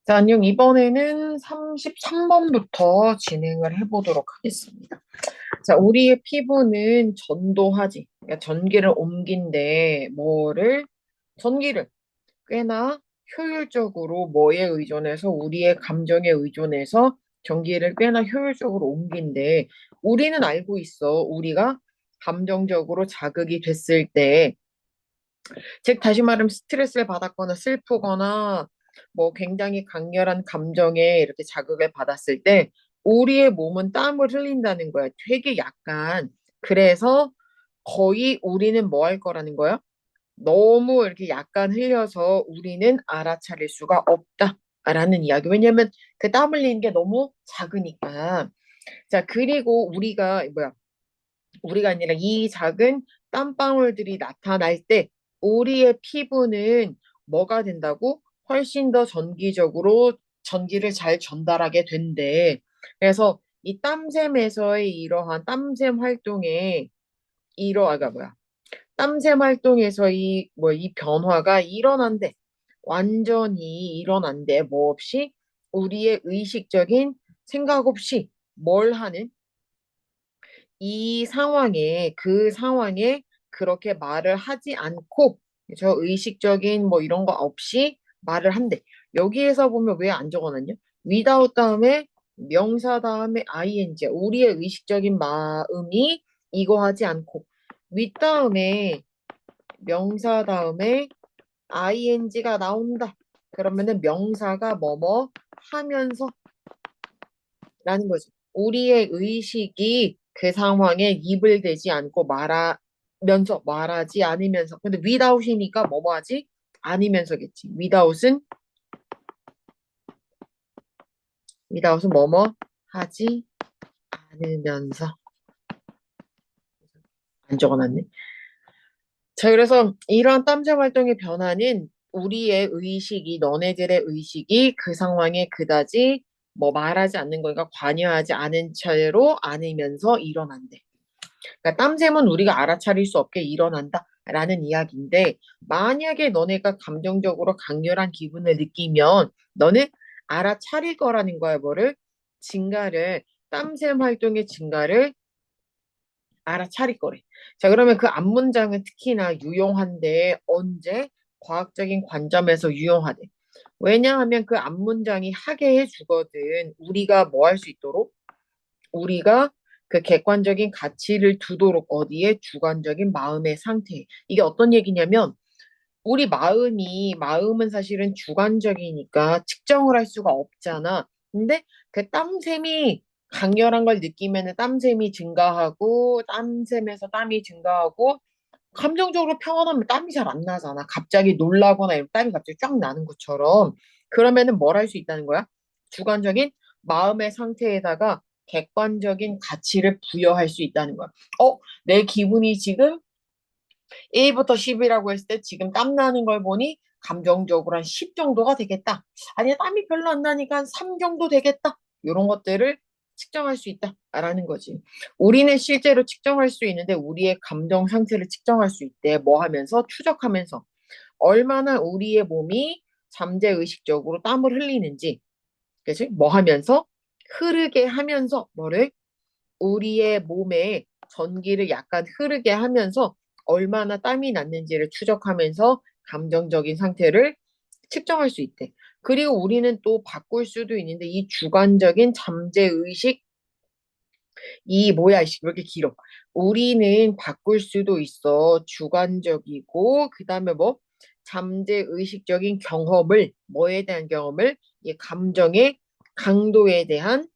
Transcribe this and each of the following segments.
자, 안녕. 이번에는 33번부터 진행을 해보도록 하겠습니다. 자, 우리의 피부는 전도하지. 그러니까 전기를 옮긴데, 전기를 꽤나 효율적으로 뭐에 의존해서, 우리의 감정에 의존해서 전기를 꽤나 효율적으로 옮긴데, 우리는 알고 있어. 우리가 감정적으로 자극이 됐을 때, 즉, 다시 말하면 스트레스를 받았거나 슬프거나 뭐 굉장히 강렬한 감정에 이렇게 자극을 받았을 때 우리의 몸은 땀을 흘린다는 거야. 되게 약간. 그래서 거의 우리는 뭐 할 거라는 거야? 너무 이렇게 약간 흘려서 우리는 알아차릴 수가 없다라는 이야기. 왜냐면 그 땀 흘리는 게 너무 작으니까. 자, 그리고 우리가 아니라 이 작은 땀방울들이 나타날 때 우리의 피부는 뭐가 된다고? 훨씬 더 전기적으로 전기를 잘 전달하게 된대. 그래서 이 땀샘에서의 이러한 땀샘 활동에 이러하가 뭐야? 땀샘 활동에서 이 변화가 일어난대. 완전히 일어난대. 뭐 없이 우리의 의식적인 생각 없이 뭘 하는 그 상황에 그렇게 말을 하지 않고 저 의식적인 뭐 이런 거 없이 말을 한대. 여기에서 보면 왜 안 적어놨냐? without 다음에 명사 다음에 ing. 우리의 의식적인 마음이 이거 하지 않고 with 다음에 명사 다음에 ing가 나온다. 그러면은 명사가 뭐뭐 하면서 라는 거지. 우리의 의식이 그 상황에 입을 대지 않고 말하지 않으면서. 근데 without이니까 뭐뭐 하지? 아니면서겠지. without은 뭐뭐 하지 않으면서. 안 적어놨네. 자, 그래서 이러한 땀샘 활동의 변화는 우리의 의식이, 너네들의 의식이 그 상황에 그다지 뭐 말하지 않는 거니까 관여하지 않은 채로 않으면서 일어난대. 그러니까 땀샘은 우리가 알아차릴 수 없게 일어난다라는 이야기인데 만약에 너네가 감정적으로 강렬한 기분을 느끼면 너는 알아차릴 거라는 거야. 증가를 땀샘 활동의 증가를 알아차릴 거래. 자, 그러면 그 앞문장은 특히나 유용한데 언제 과학적인 관점에서 유용하대. 왜냐하면 그 앞문장이 하게 해주거든. 우리가 뭐 할 수 있도록 우리가 그 객관적인 가치를 두도록 어디에 주관적인 마음의 상태. 이게 어떤 얘기냐면 우리 마음은 사실은 주관적이니까 측정을 할 수가 없잖아. 근데 그 땀샘이 강렬한 걸 느끼면은 땀샘이 증가하고 땀샘에서 땀이 증가하고 감정적으로 평온하면 땀이 잘 안 나잖아. 갑자기 놀라거나 이러면 땀이 갑자기 쫙 나는 것처럼. 그러면은 뭘 할 수 있다는 거야? 주관적인 마음의 상태에다가 객관적인 가치를 부여할 수 있다는 거야. 내 기분이 지금 1부터 10이라고 했을 때 지금 땀 나는 걸 보니 감정적으로 한 10 정도가 되겠다. 아니, 땀이 별로 안 나니까 한 3 정도 되겠다. 이런 것들을 측정할 수 있다라는 거지. 우리는 실제로 측정할 수 있는데 우리의 감정 상태를 측정할 수 있대. 뭐 하면서? 추적하면서. 얼마나 우리의 몸이 잠재의식적으로 땀을 흘리는지. 그치? 뭐 하면서? 흐르게 하면서 우리의 몸에 전기를 약간 흐르게 하면서 얼마나 땀이 났는지를 추적하면서 감정적인 상태를 측정할 수 있대. 그리고 우리는 또 바꿀 수도 있는데 이 주관적인 잠재의식 왜 이렇게 길어? 우리는 바꿀 수도 있어. 주관적이고 그다음에 잠재의식적인 경험을 뭐에 대한 경험을 이 감정의 강도에 대한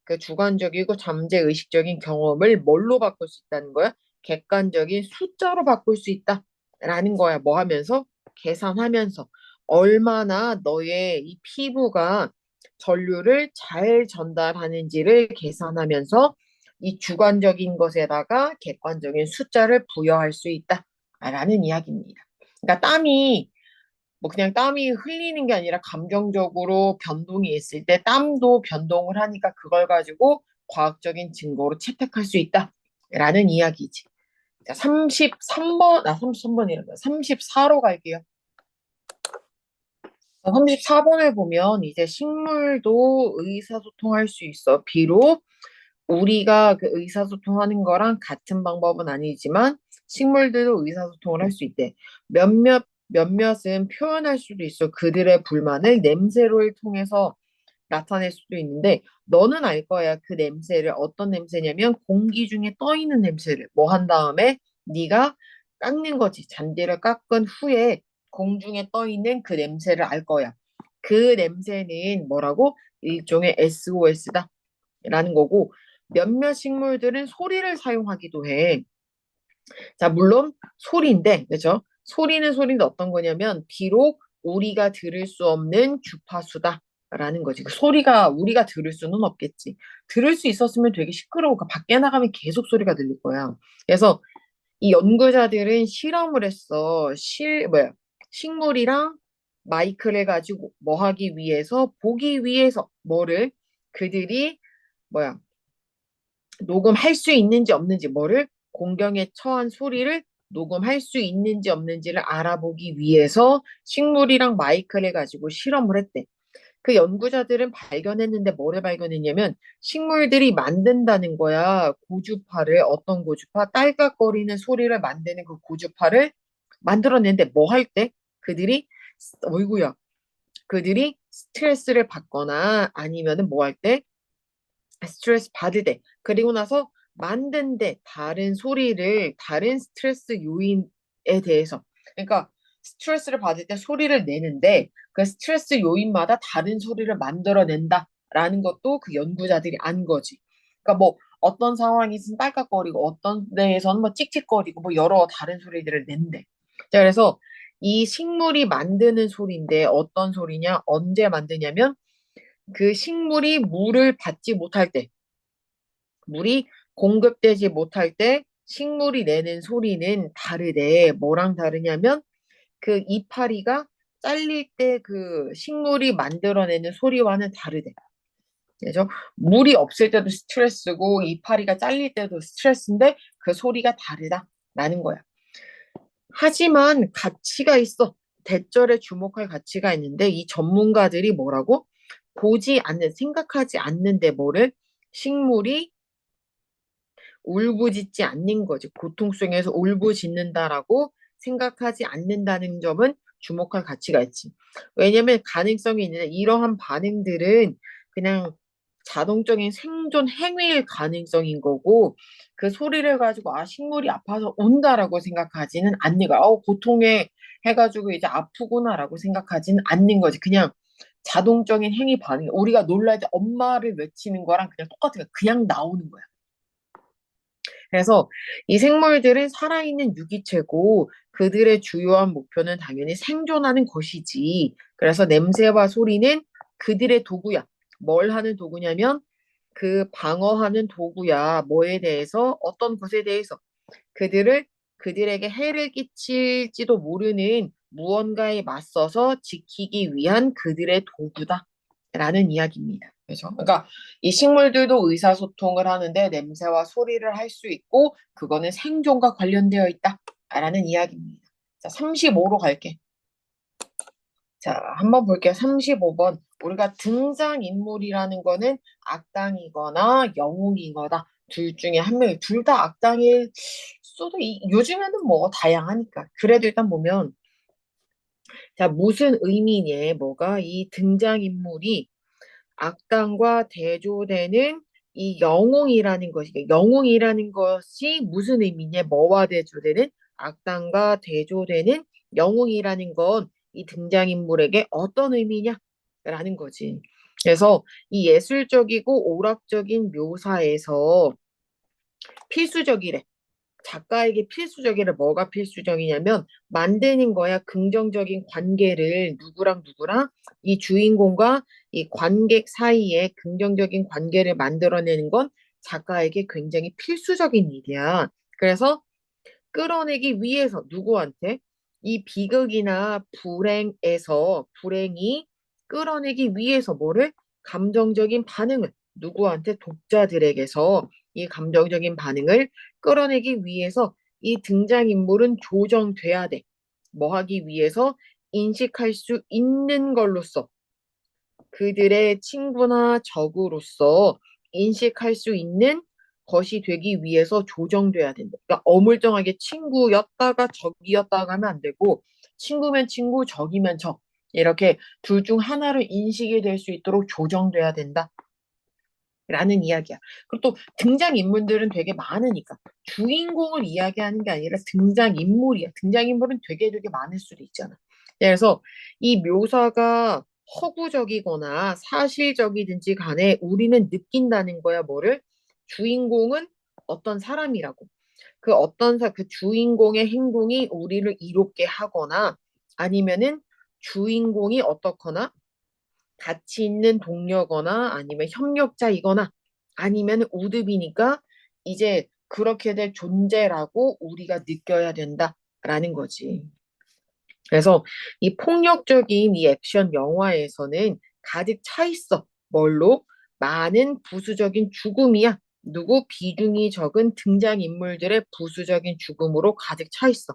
그 주관적이고 잠재의식적인 경험을 뭘로 바꿀 수 있다는 거야? 객관적인 숫자로 바꿀 수 있다라는 거야. 뭐 하면서? 계산하면서 얼마나 너의 이 피부가 전류를 잘 전달하는지를 계산하면서 이 주관적인 것에다가 객관적인 숫자를 부여할 수 있다라는 이야기입니다. 그러니까 그냥 땀이 흘리는 게 아니라 감정적으로 변동이 있을 때 땀도 변동을 하니까 그걸 가지고 과학적인 증거로 채택할 수 있다라는 이야기지. 자, 33번, 33번이란다. 34로 갈게요. 34번을 보면 이제 식물도 의사소통할 수 있어. 비록 우리가 그 의사소통하는 거랑 같은 방법은 아니지만 식물들도 의사소통을 할 수 있대. 몇몇은 표현할 수도 있어. 그들의 불만을 냄새를 통해서 나타낼 수도 있는데 너는 알 거야. 그 냄새를 어떤 냄새냐면 공기 중에 떠 있는 냄새를 뭐 한 다음에 네가 깎는 거지. 잔디를 깎은 후에 공중에 떠 있는 그 냄새를 알 거야. 그 냄새는 뭐라고? 일종의 SOS다 라는 거고 몇몇 식물들은 소리를 사용하기도 해. 자, 물론 소리인데, 그죠? 소리는 어떤 거냐면, 비록 우리가 들을 수 없는 주파수다. 라는 거지. 그 소리가 우리가 들을 수는 없겠지. 들을 수 있었으면 되게 시끄러워. 그 밖에 나가면 계속 소리가 들릴 거야. 그래서 이 연구자들은 실험을 했어. 식물이랑 마이크를 가지고 뭐 하기 위해서, 보기 위해서 뭐를 그들이 뭐야, 녹음할 수 있는지 없는지 뭐를 공경에 처한 소리를 녹음할 수 있는지 없는지를 알아보기 위해서 식물이랑 마이크를 가지고 실험을 했대. 그 연구자들은 발견했는데 뭐를 발견했냐면 식물들이 만든다는 거야. 고주파를 어떤 고주파? 딸깍거리는 소리를 만드는 그 고주파를 만들어내는데 뭐 할 때? 그들이 어이구야. 그들이 스트레스를 받거나 아니면은 뭐 할 때? 스트레스 받을 때, 그리고 나서 만든데 다른 스트레스 요인에 대해서, 그러니까 스트레스를 받을 때 소리를 내는데 그 스트레스 요인마다 다른 소리를 만들어낸다라는 것도 그 연구자들이 안 거지. 그러니까 뭐 어떤 상황에서는 딸깍거리고 어떤 데에서는 뭐 찍찍거리고 뭐 여러 다른 소리들을 낸대. 자, 그래서 이 식물이 만드는 소리인데 어떤 소리냐? 언제 만드냐면 그 식물이 물을 받지 못할 때, 물이 공급되지 못할 때 식물이 내는 소리는 다르대. 뭐랑 다르냐면 그 이파리가 잘릴 때 그 식물이 만들어내는 소리와는 다르대. 그래서 물이 없을 때도 스트레스고 이파리가 잘릴 때도 스트레스인데 그 소리가 다르다라는 거야. 하지만 가치가 있어. 대절에 주목할 가치가 있는데 이 전문가들이 뭐라고? 생각하지 않는데 뭐를? 식물이 울부짖지 않는 거지. 고통 속에서 울부짖는다라고 생각하지 않는다는 점은 주목할 가치가 있지. 왜냐면 가능성이 있는데 이러한 반응들은 그냥 자동적인 생존 행위일 가능성인 거고 그 소리를 가지고 아 식물이 아파서 온다라고 생각하지는 않는 거야. 고통에 해가지고 이제 아프구나라고 생각하지는 않는 거지. 그냥 자동적인 행위 반응. 우리가 놀랄 때 엄마를 외치는 거랑 그냥 똑같은 거야. 그냥 나오는 거야. 그래서 이 생물들은 살아있는 유기체고 그들의 주요한 목표는 당연히 생존하는 것이지. 그래서 냄새와 소리는 그들의 도구야. 뭘 하는 도구냐면 그 방어하는 도구야. 뭐에 대해서? 어떤 것에 대해서? 그들을 그들에게 해를 끼칠지도 모르는 무언가에 맞서서 지키기 위한 그들의 도구다. 라는 이야기입니다. 그래서 그러니까 이 식물들도 의사소통을 하는데 냄새와 소리를 할 수 있고 그거는 생존과 관련되어 있다라는 이야기입니다. 자, 35로 갈게. 자, 한번 볼게요. 35번. 우리가 등장인물이라는 거는 악당이거나 영웅이거나 둘 중에 한 명이 둘 다 악당일 수도 요즘에는 뭐 다양하니까. 그래도 일단 보면 자, 무슨 의미냐? 뭐가 이 등장인물이 악당과 대조되는 이 영웅이라는 것이 무슨 의미냐? 뭐와 대조되는 악당과 대조되는 영웅이라는 건 이 등장인물에게 어떤 의미냐라는 거지. 그래서 이 예술적이고 오락적인 묘사에서 필수적이래. 작가에게 필수적이래. 뭐가 필수적이냐면 만드는 거야. 긍정적인 관계를 누구랑 이 주인공과 이 관객 사이에 긍정적인 관계를 만들어내는 건 작가에게 굉장히 필수적인 일이야. 그래서 끌어내기 위해서 누구한테 이 비극이나 불행이 끌어내기 위해서 뭐를 감정적인 반응을 누구한테 독자들에게서 이 감정적인 반응을 끌어내기 위해서 이 등장인물은 조정돼야 돼. 뭐 하기 위해서 인식할 수 있는 걸로써 그들의 친구나 적으로서 인식할 수 있는 것이 되기 위해서 조정돼야 된다. 그러니까 어물쩡하게 친구였다가 적이었다가 하면 안 되고 친구면 친구, 적이면 적. 이렇게 둘 중 하나로 인식이 될 수 있도록 조정돼야 된다. 라는 이야기야. 그리고 또 등장인물들은 되게 많으니까 주인공을 이야기하는 게 아니라 등장인물이야. 등장인물은 되게 많을 수도 있잖아. 그래서 이 묘사가 허구적이거나 사실적이든지 간에 우리는 느낀다는 거야. 뭐를? 주인공은 어떤 사람이라고. 그 주인공의 행동이 우리를 이롭게 하거나 아니면은 주인공이 어떻거나 가치 있는 동료거나 아니면 협력자이거나 아니면 우드비니까 이제 그렇게 될 존재라고 우리가 느껴야 된다라는 거지. 그래서 이 폭력적인 이 액션 영화에서는 가득 차 있어. 뭘로? 많은 부수적인 죽음이야. 누구? 비중이 적은 등장인물들의 부수적인 죽음으로 가득 차 있어.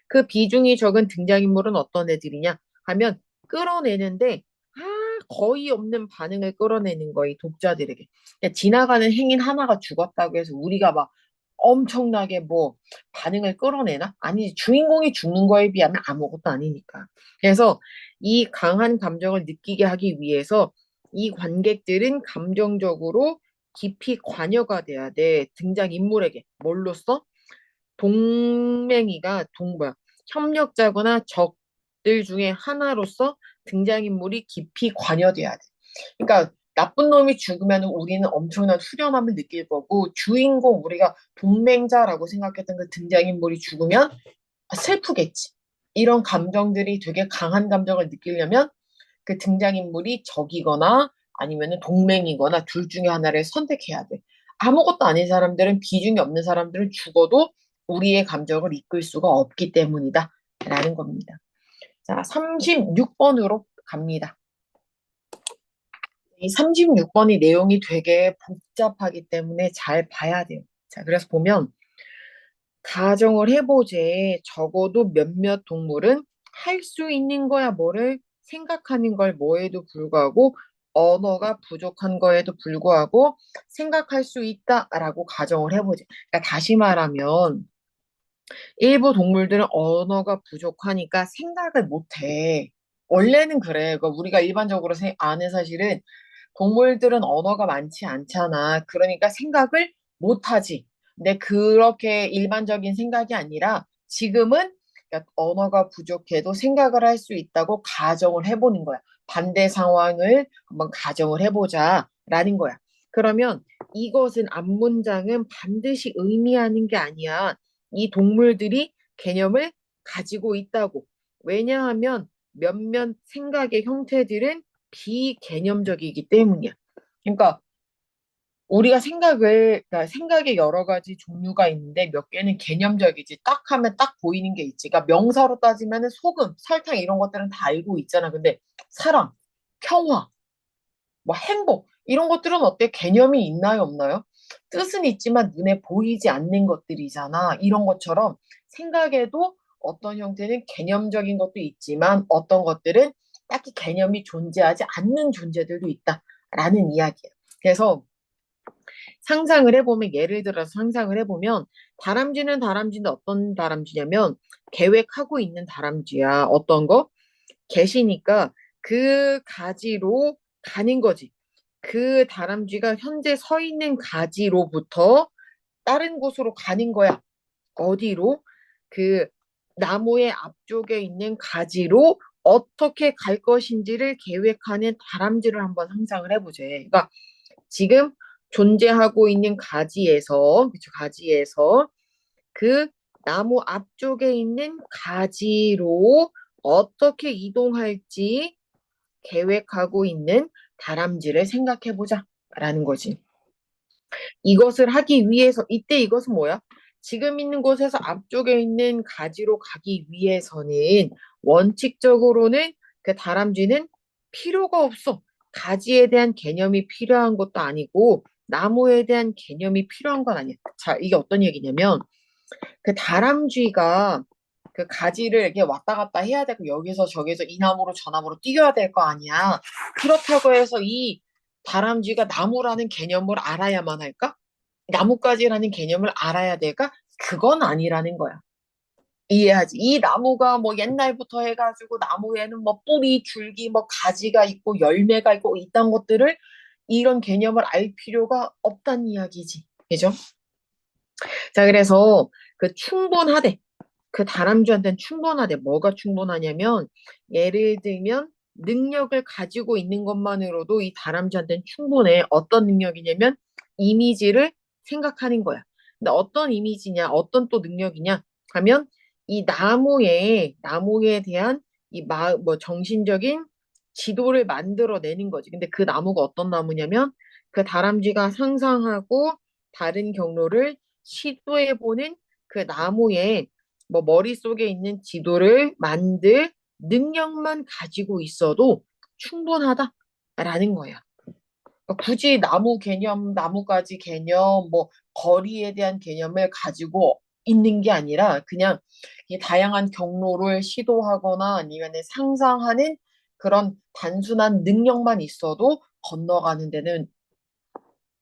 그 비중이 적은 등장인물은 어떤 애들이냐 하면 끌어내는데 거의 없는 반응을 끌어내는 거이 독자들에게. 그냥 지나가는 행인 하나가 죽었다고 해서 우리가 막 엄청나게 뭐 반응을 끌어내나? 아니, 주인공이 죽는 거에 비하면 아무것도 아니니까. 그래서 이 강한 감정을 느끼게 하기 위해서 이 관객들은 감정적으로 깊이 관여가 돼야 돼. 등장인물에게. 뭘로써? 동맹이가 뭐야, 협력자거나 적들 중에 하나로서 등장인물이 깊이 관여돼야 돼. 그러니까 나쁜 놈이 죽으면 우리는 엄청난 후련함을 느낄 거고 주인공 우리가 동맹자라고 생각했던 그 등장인물이 죽으면 슬프겠지. 이런 감정들이 되게 강한 감정을 느끼려면 그 등장인물이 적이거나 아니면 동맹이거나 둘 중에 하나를 선택해야 돼. 아무것도 아닌 사람들은 비중이 없는 사람들은 죽어도 우리의 감정을 이끌 수가 없기 때문이다. 라는 겁니다. 자, 36번으로 갑니다. 이 36번이 내용이 되게 복잡하기 때문에 잘 봐야 돼요. 자, 그래서 보면 가정을 해보제. 적어도 몇몇 동물은 할 수 있는 거야 뭐를 생각하는 걸 뭐에도 불구하고 언어가 부족한 거에도 불구하고 생각할 수 있다라고 가정을 해보제. 그러니까 다시 말하면 일부 동물들은 언어가 부족하니까 생각을 못해. 원래는 그래. 그러니까 우리가 일반적으로 아는 사실은 동물들은 언어가 많지 않잖아. 그러니까 생각을 못하지. 근데 그렇게 일반적인 생각이 아니라 지금은 그러니까 언어가 부족해도 생각을 할 수 있다고 가정을 해보는 거야. 반대 상황을 한번 가정을 해보자라는 거야. 그러면 이것은 앞문장은 반드시 의미하는 게 아니야. 이 동물들이 개념을 가지고 있다고. 왜냐하면 몇몇 생각의 형태들은 비개념적이기 때문이야. 그러니까 우리가 그러니까 생각의 여러 가지 종류가 있는데 몇 개는 개념적이지. 딱 하면 딱 보이는 게 있지. 그러니까 명사로 따지면은 소금, 설탕 이런 것들은 다 알고 있잖아. 근데 사랑, 평화, 뭐 행복 이런 것들은 어때? 개념이 있나요, 없나요? 뜻은 있지만 눈에 보이지 않는 것들이잖아. 이런 것처럼 생각에도 어떤 형태는 개념적인 것도 있지만 어떤 것들은 딱히 개념이 존재하지 않는 존재들도 있다라는 이야기야. 그래서 상상을 해보면 예를 들어서 상상을 해보면 다람쥐는 어떤 다람쥐냐면 계획하고 있는 다람쥐야. 어떤 거? 계시니까 그 가지로 가는 거지. 그 다람쥐가 현재 서 있는 가지로부터 다른 곳으로 가는 거야. 어디로? 그 나무의 앞쪽에 있는 가지로 어떻게 갈 것인지를 계획하는 다람쥐를 한번 상상을 해보자. 그러니까 지금 존재하고 있는 가지에서, 그쵸, 가지에서 그 나무 앞쪽에 있는 가지로 어떻게 이동할지 계획하고 있는 다람쥐를 생각해 보자라는 거지. 이것을 하기 위해서 이때 이것은 뭐야? 지금 있는 곳에서 앞쪽에 있는 가지로 가기 위해서는 원칙적으로는 그 다람쥐는 필요가 없어. 가지에 대한 개념이 필요한 것도 아니고 나무에 대한 개념이 필요한 건 아니야. 자, 이게 어떤 얘기냐면 그 다람쥐가 그 가지를 이렇게 왔다 갔다 해야 되고 여기서 저기서 이 나무로 저 나무로 뛰어야 될 거 아니야. 그렇다고 해서 이 다람쥐가 나무라는 개념을 알아야만 할까? 나뭇가지라는 개념을 알아야 될까? 그건 아니라는 거야. 이해하지? 이 나무가 뭐 옛날부터 해가지고 나무에는 뭐 뿌리, 줄기, 뭐 가지가 있고 열매가 있고 이딴 것들을 이런 개념을 알 필요가 없다는 이야기지. 그죠? 자, 그래서 그 충분하대. 그 다람쥐한테는 충분하대. 뭐가 충분하냐면 예를 들면 능력을 가지고 있는 것만으로도 이 다람쥐한테는 충분해. 어떤 능력이냐면 이미지를 생각하는 거야. 근데 어떤 이미지냐, 어떤 또 능력이냐 하면 이 나무에 대한 뭐 정신적인 지도를 만들어내는 거지. 근데 그 나무가 어떤 나무냐면 그 다람쥐가 상상하고 다른 경로를 시도해보는 그 나무에 뭐 머릿속에 있는 지도를 만들 능력만 가지고 있어도 충분하다라는 거야. 그러니까 굳이 나무 개념, 나무가지 개념, 뭐 거리에 대한 개념을 가지고 있는 게 아니라 그냥 이 다양한 경로를 시도하거나 아니면 상상하는 그런 단순한 능력만 있어도 건너가는 데는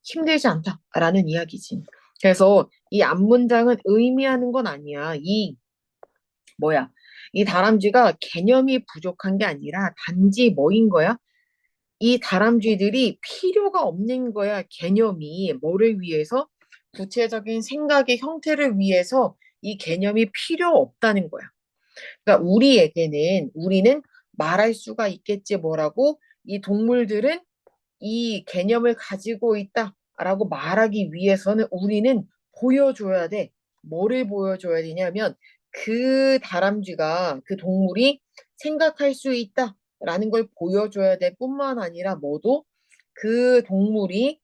힘들지 않다라는 이야기지. 그래서 이 앞문장은 의미하는 건 아니야. 뭐야? 이 다람쥐가 개념이 부족한 게 아니라 단지 뭐인 거야? 이 다람쥐들이 필요가 없는 거야. 개념이 뭐를 위해서? 구체적인 생각의 형태를 위해서 이 개념이 필요 없다는 거야. 그러니까 우리는 말할 수가 있겠지 뭐라고 이 동물들은 이 개념을 가지고 있다라고 말하기 위해서는 우리는 보여줘야 돼. 뭐를 보여줘야 되냐면 그 다람쥐가 그 동물이 생각할 수 있다라는 걸 보여줘야 될 뿐만 아니라 뭐도 그 동물이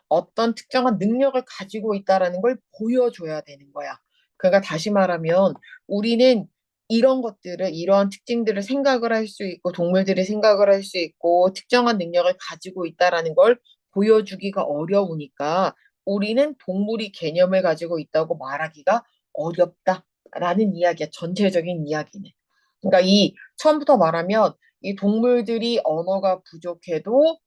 어떤 특정한 능력을 가지고 있다라는 걸 보여줘야 되는 거야. 그러니까 다시 말하면 우리는 이런 것들을, 이러한 특징들을 생각을 할 수 있고, 동물들이 생각을 할 수 있고, 특정한 능력을 가지고 있다라는 걸 보여주기가 어려우니까 우리는 동물이 개념을 가지고 있다고 말하기가 어렵다라는 이야기야. 전체적인 이야기는. 그러니까 이 처음부터 말하면 이 동물들이 언어가 부족해도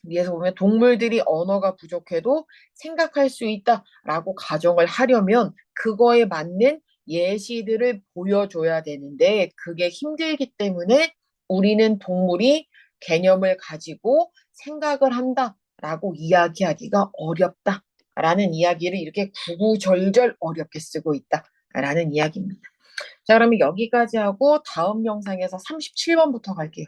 위에서 보면 동물들이 언어가 부족해도 생각할 수 있다라고 가정을 하려면 그거에 맞는 예시들을 보여줘야 되는데 그게 힘들기 때문에 우리는 동물이 개념을 가지고 생각을 한다라고 이야기하기가 어렵다라는 이야기를 이렇게 구구절절 어렵게 쓰고 있다라는 이야기입니다. 자, 그러면 여기까지 하고 다음 영상에서 37번부터 갈게요.